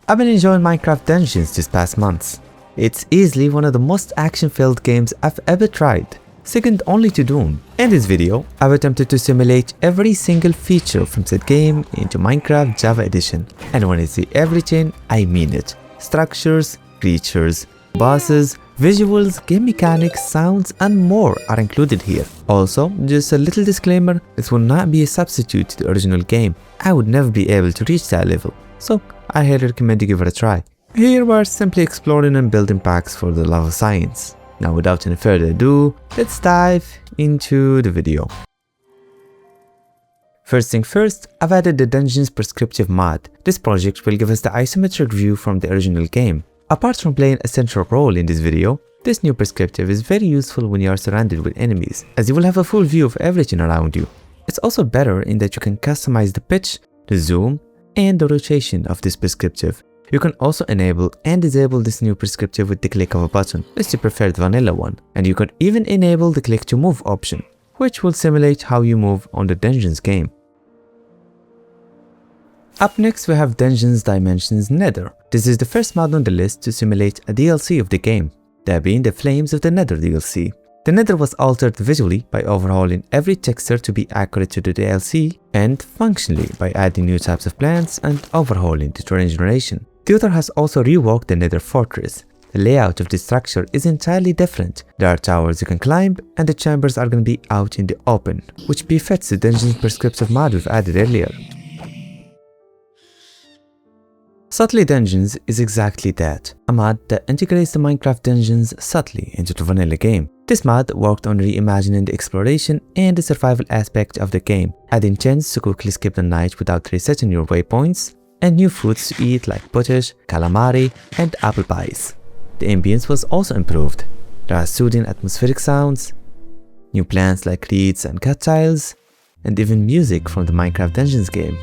I've been enjoying Minecraft Dungeons this past months. It's easily one of the most action-filled games I've ever tried, second only to Doom. In this video, I've attempted to simulate every single feature from said game into Minecraft Java Edition. And when I say everything, I mean it. Structures, creatures, bosses, visuals, game mechanics, sounds and more are included here. Also, just a little disclaimer, this will not be a substitute to the original game. I would never be able to reach that level, so I highly recommend you give it a try. Here we're simply exploring and building packs for the love of science. Now without any further ado, let's dive into the video. First thing first, I've added the Dungeons Prescriptive mod. This project will give us the isometric view from the original game. Apart from playing a central role in this video, this new prescriptive is very useful when you are surrounded with enemies, as you will have a full view of everything around you. It's also better in that you can customize the pitch, the zoom, and the rotation of this prescriptive. You can also enable and disable this new prescriptive with the click of a button, unless you prefer the vanilla one, and you can even enable the click to move option, which will simulate how you move on the Dungeons game. Up next we have Dungeons Dimensions Nether. This is the first mod on the list to simulate a DLC of the game, that being the Flames of the Nether DLC. The Nether was altered visually by overhauling every texture to be accurate to the DLC, and functionally by adding new types of plants and overhauling the terrain generation. The author has also reworked the Nether Fortress. The layout of the structure is entirely different. There are towers you can climb, and the chambers are going to be out in the open, which befits the Dungeons Prescriptive mod we've added earlier. Subtly Dungeons is exactly that, a mod that integrates the Minecraft Dungeons subtly into the vanilla game. This mod worked on reimagining the exploration and the survival aspect of the game, adding chance to quickly skip the night without resetting your waypoints, and new foods to eat like potash, calamari, and apple pies. The ambience was also improved. There are soothing atmospheric sounds, new plants like reeds and cattails, and even music from the Minecraft Dungeons game.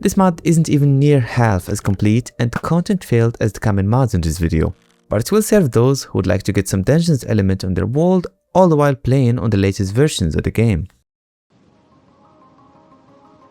This mod isn't even near half as complete and the content failed as the common mods in this video, but it will serve those who would like to get some Dungeons element on their world all the while playing on the latest versions of the game.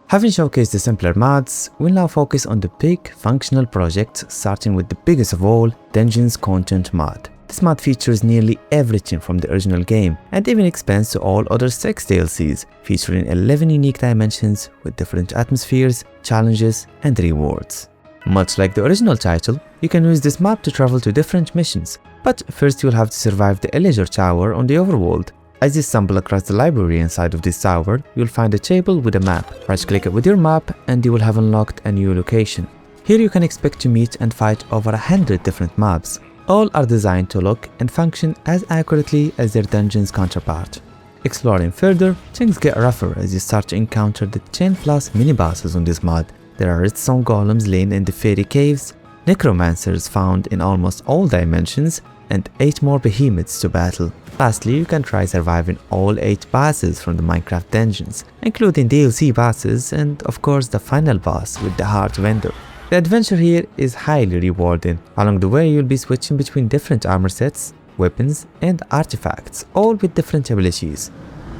Having showcased the simpler mods, we'll now focus on the big functional projects, starting with the biggest of all, Dungeons Content mod. This mod features nearly everything from the original game and even expands to all other 6 DLCs, featuring 11 unique dimensions with different atmospheres, challenges, and rewards. Much like the original title, you can use this map to travel to different missions, but first you'll have to survive the Illager Tower on the overworld. As you stumble across the library inside of this tower, you'll find a table with a map. Right-click it with your map and you will have unlocked a new location. Here you can expect to meet and fight over 100 different mobs. All are designed to look and function as accurately as their dungeon's counterpart. Exploring further, things get rougher as you start to encounter the 10+ mini-bosses on this mod. There are redstone golems laying in the fairy caves, necromancers found in almost all dimensions, and 8 more behemoths to battle. Lastly, you can try surviving all 8 bosses from the Minecraft Dungeons, including DLC bosses and of course the final boss with the heart vendor. The adventure here is highly rewarding. Along the way, you'll be switching between different armor sets, weapons, and artifacts, all with different abilities.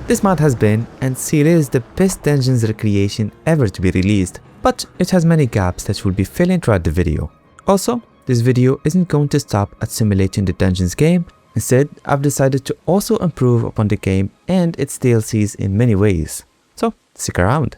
This mod has been, and still is, the best Dungeons recreation ever to be released, but it has many gaps that we'll be filling throughout the video. Also, this video isn't going to stop at simulating the Dungeons game. Instead, I've decided to also improve upon the game and its DLCs in many ways. So, stick around.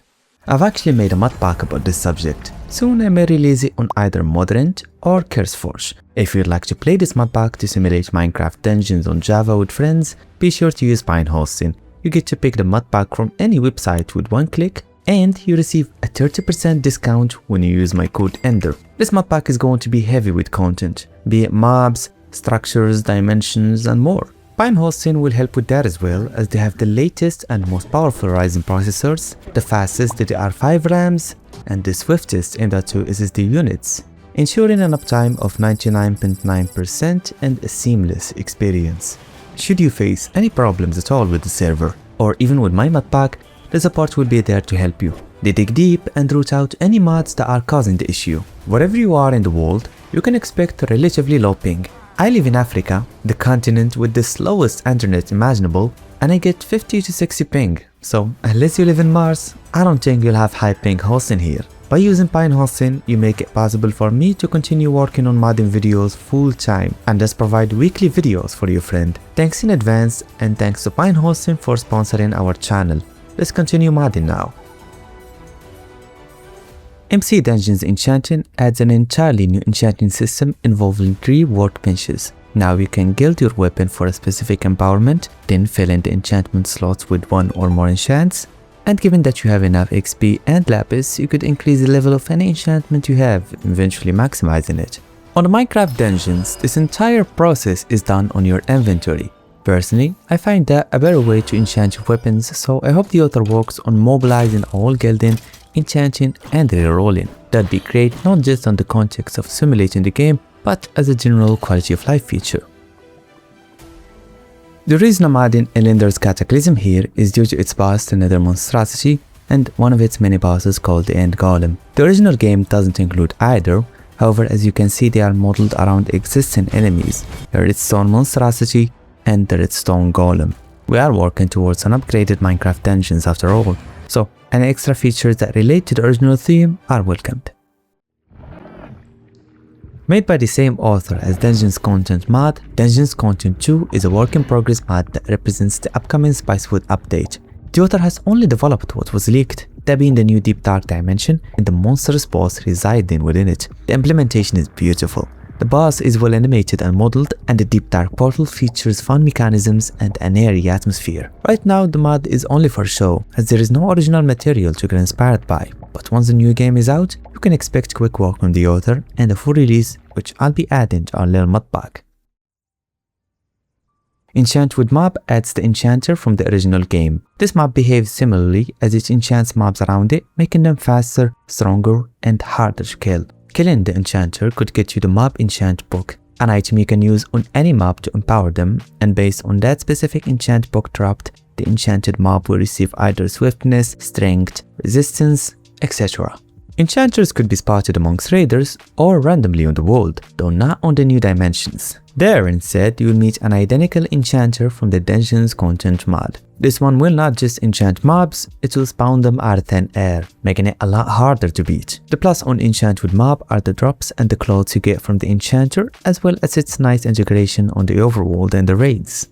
I've actually made a ModPack about this subject. Soon I may release it on either Modrinth or CurseForge. If you'd like to play this ModPack to simulate Minecraft Dungeons on Java with friends, be sure to use Pinehosting. You get to pick the ModPack from any website with one click, and you receive a 30% discount when you use my code ENDER. This ModPack is going to be heavy with content, be it mobs, structures, dimensions, and more. Pinehosting will help with that as well, as they have the latest and most powerful Ryzen processors, the fastest DDR5 RAMs, and the swiftest M.2 SSD units, ensuring an uptime of 99.9% and a seamless experience. Should you face any problems at all with the server, or even with my ModPack, the support will be there to help you. They dig deep and root out any mods that are causing the issue. Wherever you are in the world, you can expect a relatively low ping. I live in Africa, the continent with the slowest internet imaginable, and I get 50 to 60 ping, so unless you live in Mars, I don't think you'll have high ping hosting here. By using Pinehosting, you make it possible for me to continue working on modding videos full time and thus provide weekly videos for you friend. Thanks in advance, and thanks to Pinehosting for sponsoring our channel. Let's continue modding now. MC Dungeons Enchanting adds an entirely new enchanting system involving 3 workbenches. Now you can guild your weapon for a specific empowerment, then fill in the enchantment slots with 1 or more enchants, and given that you have enough XP and lapis, you could increase the level of any enchantment you have, eventually maximizing it. On the Minecraft Dungeons, this entire process is done on your inventory. Personally, I find that a better way to enchant your weapons, so I hope the author works on mobilizing all gilding, enchanting and rerolling. That'd be great not just on the context of simulating the game, but as a general quality of life feature. The reason I'm adding Illender's Cataclysm here is due to its boss, the Nether monstrosity, and one of its mini bosses called the End Golem. The original game doesn't include either, however as you can see they are modeled around existing enemies, the redstone monstrosity and the redstone golem. We are working towards an upgraded Minecraft Dungeons after all, so any extra features that relate to the original theme are welcomed. Made by the same author as Dungeons Content mod, Dungeons Content 2 is a work-in-progress mod that represents the upcoming Spicewood update. The author has only developed what was leaked, that being the new Deep Dark dimension and the monstrous boss residing within it. The implementation is beautiful. The boss is well animated and modeled, and the Deep Dark portal features fun mechanisms and an airy atmosphere. Right now the mod is only for show, as there is no original material to get inspired by, but once the new game is out, you can expect quick work from the author and a full release, which I'll be adding to our little ModPack. EnchantWithMob adds the enchanter from the original game. This mob behaves similarly as it enchants mobs around it, making them faster, stronger and harder to kill. Killing the enchanter could get you the mob enchant book, an item you can use on any mob to empower them, and based on that specific enchant book dropped, the enchanted mob will receive either swiftness, strength, resistance, etc. Enchanters could be spotted amongst raiders or randomly on the world, though not on the new dimensions. There instead, you will meet an identical enchanter from the Dungeons Content mod. This one will not just enchant mobs, it will spawn them out of thin air, making it a lot harder to beat. The plus on EnchantWithMob are the drops and the clothes you get from the enchanter, as well as its nice integration on the overworld and the raids.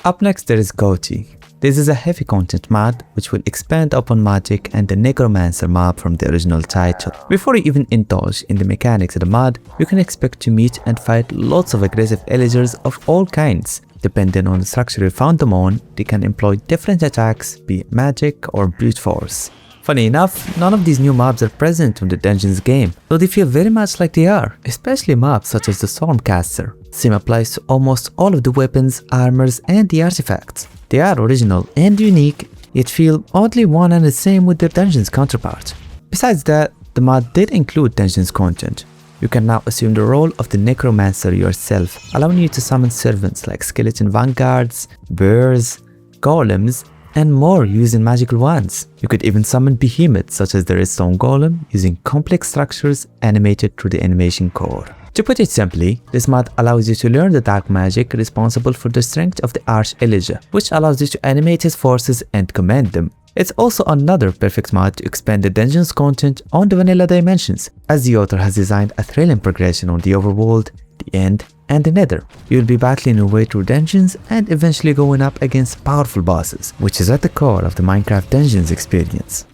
Up next there is Goety. This is a heavy content mod which will expand upon magic and the necromancer mob from the original title. Before you even indulge in the mechanics of the mod, you can expect to meet and fight lots of aggressive illagers of all kinds. Depending on the structure you found them on, they can employ different attacks, be it magic or brute force. Funny enough, none of these new mobs are present in the Dungeons game, though they feel very much like they are, especially mobs such as the Stormcaster. Same applies to almost all of the weapons, armors and the artifacts. They are original and unique, yet feel oddly one and the same with their Dungeons counterpart. Besides that, the mod did include Dungeons content. You can now assume the role of the necromancer yourself, allowing you to summon servants like skeleton vanguards, bears, golems, and more using magical wands. You could even summon behemoths such as the redstone golem using complex structures animated through the animation core. To put it simply, this mod allows you to learn the dark magic responsible for the strength of the Illager, which allows you to animate his forces and command them. It's also another perfect mod to expand the Dungeons content on the vanilla dimensions, as the author has designed a thrilling progression on the overworld, the end, and the Nether. You'll be battling your way through dungeons and eventually going up against powerful bosses, which is at the core of the Minecraft Dungeons experience.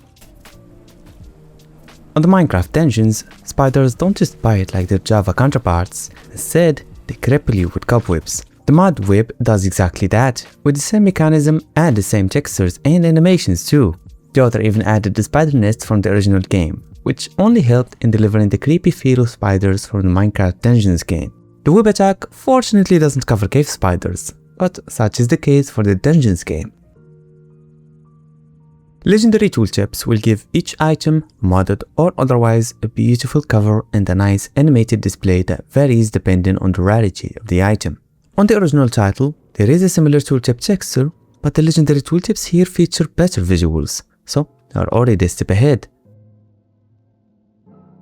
On the Minecraft Dungeons, spiders don't just bite like their Java counterparts, instead they cripple you with cobwebs. The mod web does exactly that, with the same mechanism and the same textures and animations too. The author even added the spider nests from the original game, which only helped in delivering the creepy feel of spiders from the Minecraft Dungeons game. The web attack fortunately doesn't cover cave spiders, but such is the case for the Dungeons game. Legendary tooltips will give each item, modded or otherwise, a beautiful cover and a nice animated display that varies depending on the rarity of the item. On the original title, there is a similar tooltip texture, but the legendary tooltips here feature better visuals, so they are already a step ahead.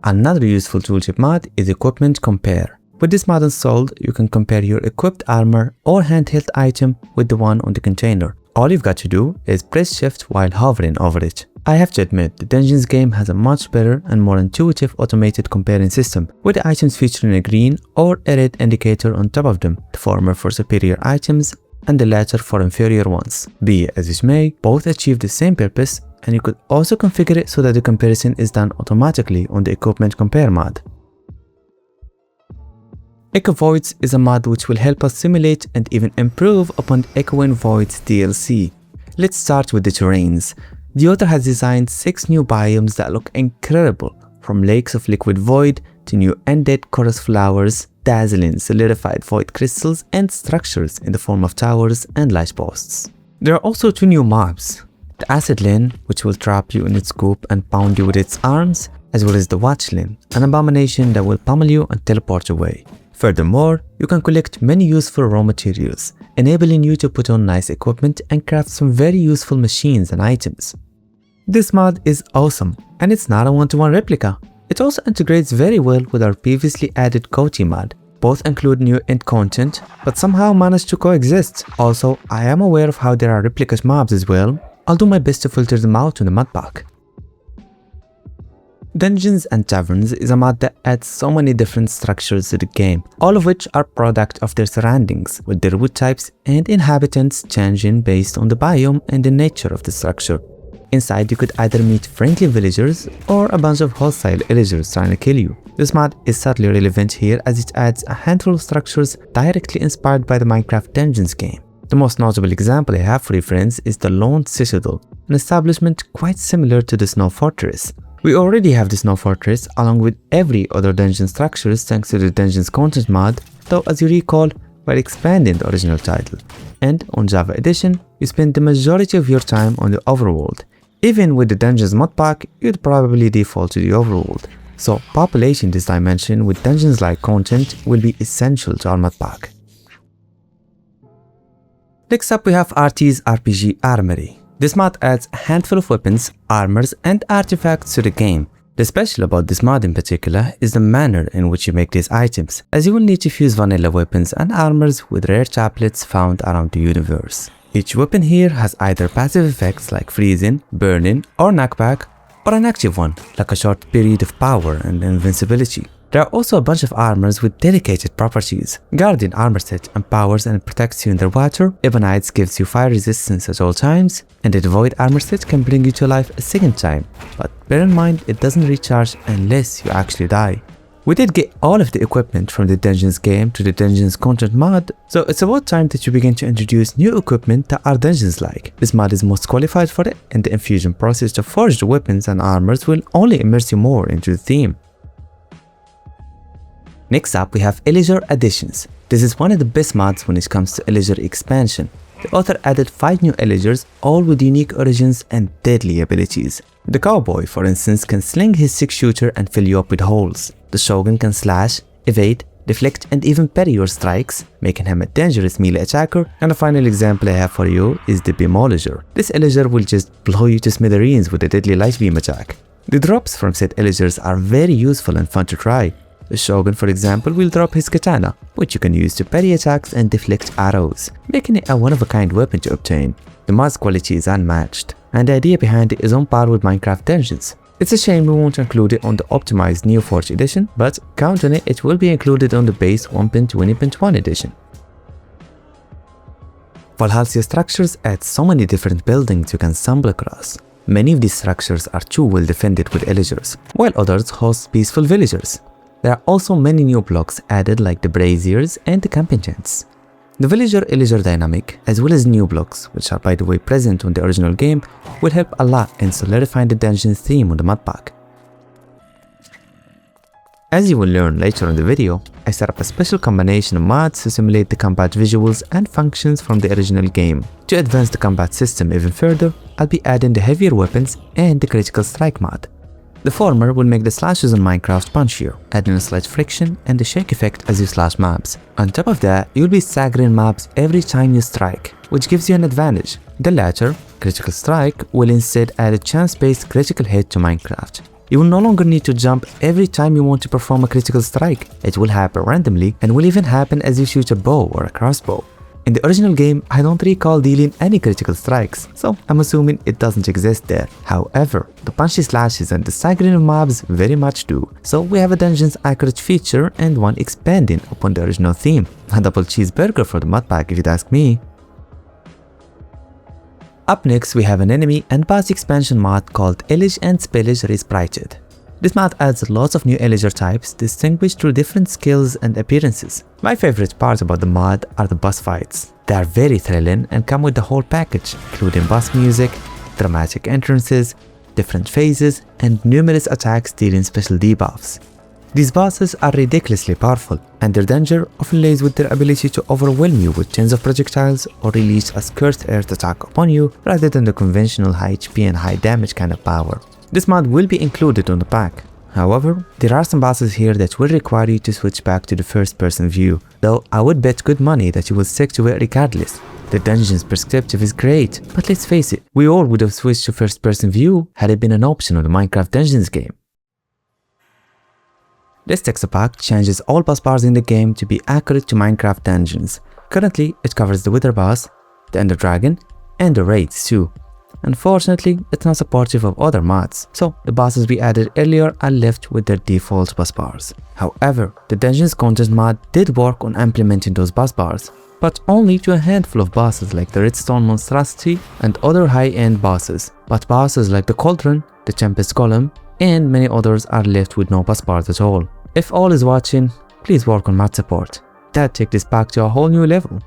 Another useful tooltip mod is Equipment Compare. With this mod installed, you can compare your equipped armor or handheld item with the one on the container. All you've got to do is press shift while hovering over it. I have to admit, the Dungeons game has a much better and more intuitive automated comparing system, with the items featuring a green or a red indicator on top of them, the former for superior items and the latter for inferior ones. Be it as it may, both achieve the same purpose, and you could also configure it so that the comparison is done automatically on the Equipment Compare mod. Echovoids is a mod which will help us simulate and even improve upon the Echoing Voids DLC. Let's start with the terrains. The author has designed 6 new biomes that look incredible, from lakes of liquid void to new undead chorus flowers, dazzling solidified void crystals, and structures in the form of towers and light posts. There are also 2 new mobs, the Acid Lyn, which will trap you in its coop and pound you with its arms, as well as the Watch Lyn, an abomination that will pummel you and teleport away. Furthermore, you can collect many useful raw materials, enabling you to put on nice equipment and craft some very useful machines and items. This mod is awesome, and it's not a one-to-one replica. It also integrates very well with our previously added Goety mod. Both include new end content, but somehow manage to coexist. Also, I am aware of how there are replicate mobs as well. I'll do my best to filter them out on the ModPack. Dungeons and Taverns is a mod that adds so many different structures to the game, all of which are product of their surroundings, with their wood types and inhabitants changing based on the biome and the nature of the structure. Inside, you could either meet friendly villagers or a bunch of hostile illagers trying to kill you. This mod is subtly relevant here as it adds a handful of structures directly inspired by the Minecraft Dungeons game. The most notable example I have for reference is the Lone Citadel, an establishment quite similar to the Snow Fortress. We already have the Snow Fortress along with every other dungeon structures thanks to the Dungeons content mod, though as you recall, we're expanding the original title. And on Java Edition, you spend the majority of your time on the overworld. Even with the Dungeons ModPack, you'd probably default to the overworld. So populating this dimension with Dungeons-like content will be essential to our ModPack. Next up we have Arthys RPG Armory. This mod adds a handful of weapons, armors, and artifacts to the game. The special about this mod in particular is the manner in which you make these items, as you will need to fuse vanilla weapons and armors with rare chaplets found around the universe. Each weapon here has either passive effects like freezing, burning, or knockback, or an active one like a short period of power and invincibility. There are also a bunch of armors with dedicated properties. Guardian armor set empowers and protects you underwater, Ebonites gives you fire resistance at all times, and the Void armor set can bring you to life a second time, but bear in mind it doesn't recharge unless you actually die. We did get all of the equipment from the Dungeons game to the Dungeons content mod, so it's about time that you begin to introduce new equipment that are Dungeons-like. This mod is most qualified for it, and the infusion process to forge the weapons and armors will only immerse you more into the theme. Next up we have Illager Additions. This is one of the best mods when it comes to Illager expansion. The author added 5 new Illagers, all with unique origins and deadly abilities. The Cowboy, for instance, can sling his 6-shooter and fill you up with holes. The Shogun can slash, evade, deflect, and even parry your strikes, making him a dangerous melee attacker. And the final example I have for you is the Beamolager. This Illager will just blow you to smithereens with a deadly light beam attack. The drops from said Illagers are very useful and fun to try. The Shogun, for example, will drop his katana, which you can use to parry attacks and deflect arrows, making it a one-of-a-kind weapon to obtain. The mod's quality is unmatched, and the idea behind it is on par with Minecraft Dungeons. It's a shame we won't include it on the optimized NeoForge edition, but count on it, it will be included on the base 1.20.1 edition. Valhelsia Structures adds so many different buildings you can stumble across. Many of these structures are too well defended with Illagers, while others host peaceful villagers. There are also many new blocks added like the braziers and the camping tents. The villager-illager dynamic, as well as new blocks, which are by the way present on the original game, will help a lot in solidifying the dungeons theme on the ModPack. As you will learn later in the video, I set up a special combination of mods to simulate the combat visuals and functions from the original game. To advance the combat system even further, I'll be adding the heavier weapons and the critical strike mod. The former will make the slashes in Minecraft punchier, adding a slight friction and the shake effect as you slash mobs. On top of that, you'll be staggering mobs every time you strike, which gives you an advantage. The latter, critical strike, will instead add a chance-based critical hit to Minecraft. You will no longer need to jump every time you want to perform a critical strike. It will happen randomly and will even happen as you shoot a bow or a crossbow. In the original game, I don't recall dealing any critical strikes, so I'm assuming it doesn't exist there. However, the punchy slashes and the staggering of mobs very much do. So we have a dungeon's accurate feature and one expanding upon the original theme. A double cheeseburger for the ModPack if you'd ask me. Up next, we have an enemy and boss expansion mod called Illage and Spillage Resprited. This mod adds lots of new Illager types distinguished through different skills and appearances. My favorite part about the mod are the boss fights. They are very thrilling and come with the whole package, including boss music, dramatic entrances, different phases, and numerous attacks dealing special debuffs. These bosses are ridiculously powerful, and their danger often lays with their ability to overwhelm you with tens of projectiles or release a cursed earth attack upon you rather than the conventional high HP and high damage kind of power. This mod will be included on the pack. However, there are some bosses here that will require you to switch back to the first person view, though I would bet good money that you will stick to it regardless. The dungeon's perspective is great, but let's face it, we all would have switched to first person view had it been an option on the Minecraft Dungeons game. This texture pack changes all Bossbars in the game to be accurate to Minecraft Dungeons. Currently, it covers the Wither boss, the Ender Dragon, and the raids too. Unfortunately, it's not supportive of other mods, so the bosses we added earlier are left with their default Bossbars. However, the Dungeons Content mod did work on implementing those Bossbars, but only to a handful of bosses like the Redstone Monstrosity and other high-end bosses. But bosses like the Cauldron, the Tempest Golem, and many others are left with no Bossbars at all. If all is watching, please work on mod support. That'd take this pack to a whole new level.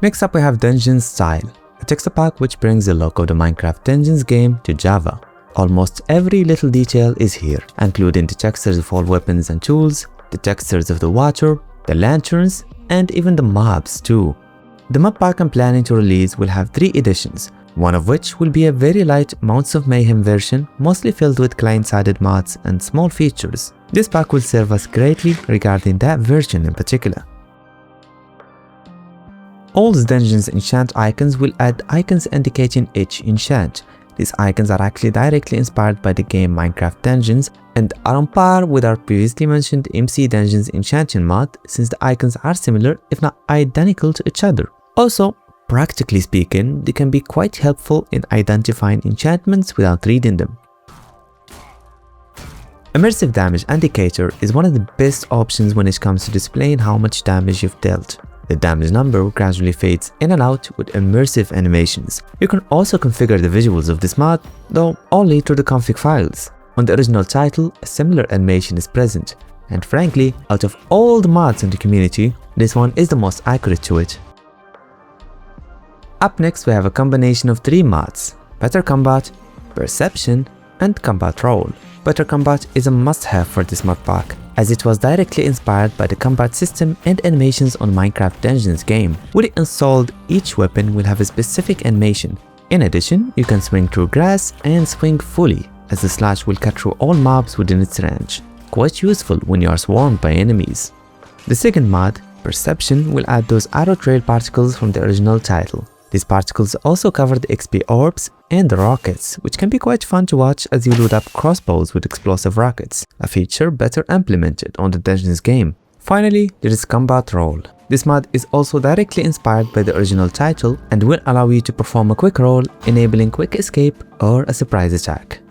Next up we have Dungeon Style, a texture pack which brings the look of the Minecraft Dungeons game to Java. Almost every little detail is here, including the textures of all weapons and tools, the textures of the water, the lanterns, and even the mobs too. The mod pack I'm planning to release will have 3 editions, one of which will be a very light Mounts of Mayhem version, mostly filled with client-sided mods and small features. This pack will serve us greatly regarding that version in particular. All the Dungeons Enchant icons will add icons indicating each enchant. These icons are actually directly inspired by the game Minecraft Dungeons and are on par with our previously mentioned MC Dungeons Enchanting mod, since the icons are similar if not identical to each other. Also, practically speaking, they can be quite helpful in identifying enchantments without reading them. Immersive Damage Indicator is one of the best options when it comes to displaying how much damage you've dealt. The damage number gradually fades in and out with immersive animations. You can also configure the visuals of this mod, though only through the config files. On the original title, a similar animation is present, and frankly, out of all the mods in the community, this one is the most accurate to it. Up next we have a combination of 3 mods: Better Combat, Perception, and Combat Roll. Better Combat is a must-have for this mod pack, as it was directly inspired by the combat system and animations on Minecraft Dungeons game. When it installed, each weapon will have a specific animation. In addition, you can swing through grass and swing fully, as the slash will cut through all mobs within its range. Quite useful when you are swarmed by enemies. The second mod, Perception, will add those arrow trail particles from the original title. These particles also cover the XP orbs and the rockets, which can be quite fun to watch as you load up crossbows with explosive rockets, a feature better implemented on the Dungeons game. Finally, there is Combat Roll. This mod is also directly inspired by the original title and will allow you to perform a quick roll, enabling quick escape or a surprise attack.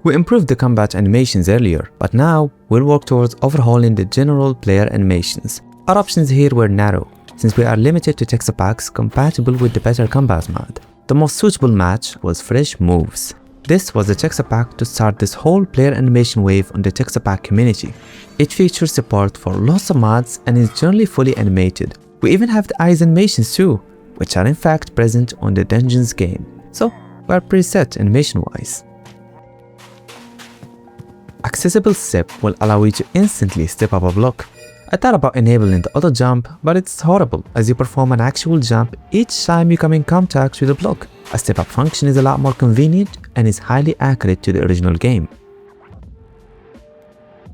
We improved the combat animations earlier, but now we'll work towards overhauling the general player animations. Our options here were narrow, since we are limited to texture packs compatible with the Better Combat mod. The most suitable match was Fresh Moves. This was the texture pack to start this whole player animation wave on the texture pack community. It features support for lots of mods and is generally fully animated. We even have the eyes animations too, which are in fact present on the Dungeons game, so we are preset animation wise. Accessible Step will allow you to instantly step up a block. I thought about enabling the auto jump, but it's horrible as you perform an actual jump each time you come in contact with a block. A step up function is a lot more convenient and is highly accurate to the original game.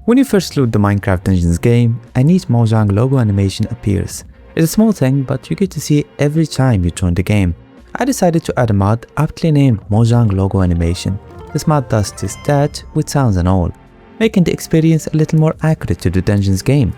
When you first load the Minecraft Dungeons game, a neat Mojang logo animation appears. It's a small thing, but you get to see it every time you join the game. I decided to add a mod aptly named Mojang logo animation. This mod does just that with sounds and all, making the experience a little more accurate to the Dungeons game.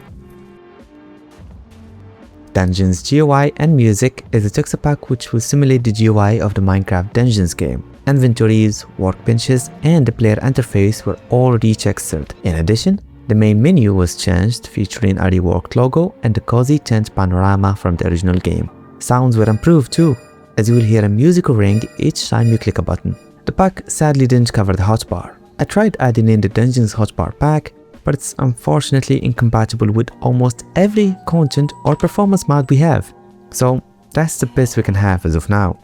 Dungeons GUI and Music is a texture pack which will simulate the GUI of the Minecraft Dungeons game. Inventories, workbenches, and the player interface were all retextured. In addition, the main menu was changed, featuring a reworked logo and the cozy tent panorama from the original game. Sounds were improved too, as you will hear a musical ring each time you click a button. The pack sadly didn't cover the hotbar. I tried adding in the Dungeons hotbar pack, but it's unfortunately incompatible with almost every content or performance mod we have. So that's the best we can have as of now.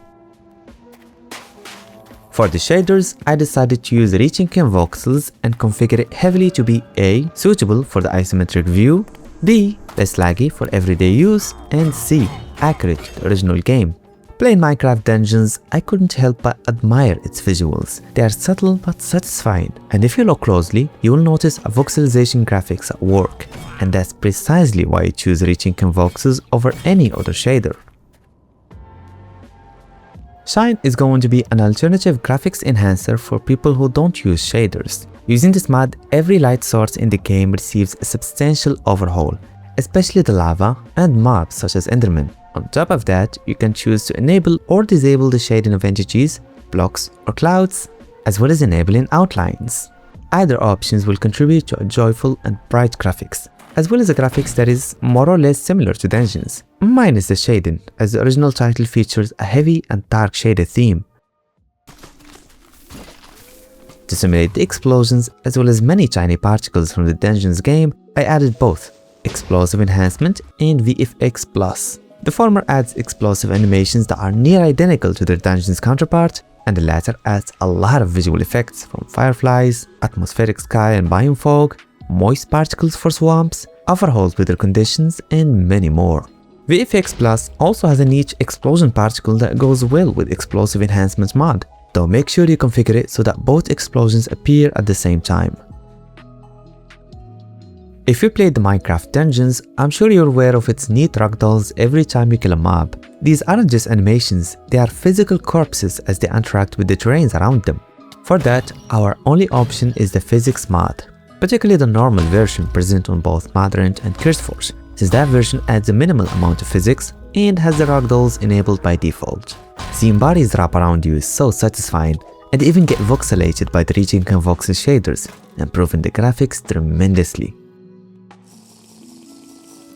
For the shaders, I decided to use reaching cane voxels and configure it heavily to be A. Suitable for the isometric view, B. Less laggy for everyday use, and C. Accurate to the original game. Playing Minecraft Dungeons, I couldn't help but admire its visuals. They are subtle but satisfying, and if you look closely, you will notice a voxelization graphics at work, and that's precisely why I choose reaching cane voxels over any other shader. Shine is going to be an alternative graphics enhancer for people who don't use shaders. Using this mod, every light source in the game receives a substantial overhaul, especially the lava and mobs such as Endermen. On top of that, you can choose to enable or disable the shading of entities, blocks, or clouds, as well as enabling outlines. Either options will contribute to a joyful and bright graphics, as well as a graphics that is more or less similar to Dungeons, minus the shading, as the original title features a heavy and dark shaded theme. To simulate the explosions as well as many tiny particles from the Dungeons game, I added both Explosive Enhancement and VFX+. The former adds explosive animations that are near identical to their Dungeons counterpart, and the latter adds a lot of visual effects from fireflies, atmospheric sky and biome fog, moist particles for swamps, overhauls weather conditions, and many more. VFX+ also has a niche explosion particle that goes well with Explosive Enhancement mod, though make sure you configure it so that both explosions appear at the same time. If you played the Minecraft Dungeons, I'm sure you're aware of its neat ragdolls every time you kill a mob. These aren't just animations, they are physical corpses as they interact with the terrains around them. For that, our only option is the physics mod, particularly the normal version present on both Modrinth and CurseForge, since that version adds a minimal amount of physics and has the ragdolls enabled by default. Seeing bodies wrap around you is so satisfying, and even get voxelated by the reaching cane voxel shaders, improving the graphics tremendously.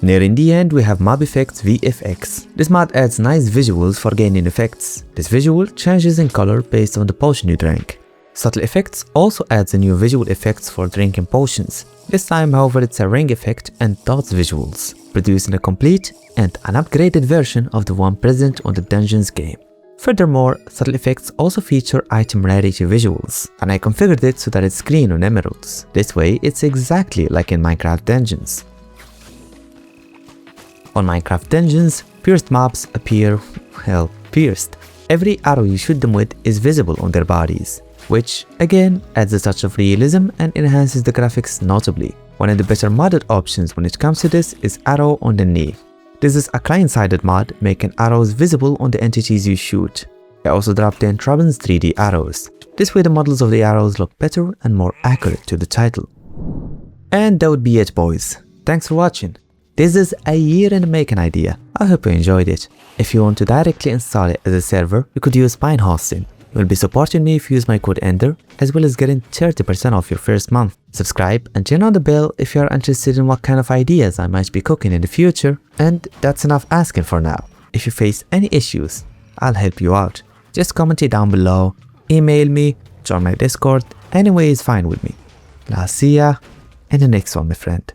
Nearing the end, we have Mob Effects VFX. This mod adds nice visuals for gaining effects. This visual changes in color based on the potion you drank. Subtle Effects also adds a new visual effects for drinking potions. This time, however, it's a ring effect and dots visuals, producing a complete and an upgraded version of the one present on the Dungeons game. Furthermore, Subtle Effects also feature item rarity visuals, and I configured it so that it's green on emeralds. This way, it's exactly like in Minecraft Dungeons. On Minecraft Dungeons, pierced mobs appear, well, pierced. Every arrow you shoot them with is visible on their bodies, which, again, adds a touch of realism and enhances the graphics notably. One of the better modded options when it comes to this is Arrow on the Knee. This is a client-sided mod making arrows visible on the entities you shoot. I also dropped in Trabant's 3D arrows. This way the models of the arrows look better and more accurate to the title. And that would be it, boys. Thanks for watching. This is a year in the making idea. I hope you enjoyed it. If you want to directly install it as a server, you could use Pinehosting. You will be supporting me if you use my code ENDER, as well as getting 30% off your first month. Subscribe and turn on the bell if you are interested in what kind of ideas I might be cooking in the future. And that's enough asking for now. If you face any issues, I'll help you out. Just comment it down below, email me, join my Discord, any way is fine with me. I'll see ya in the next one, my friend.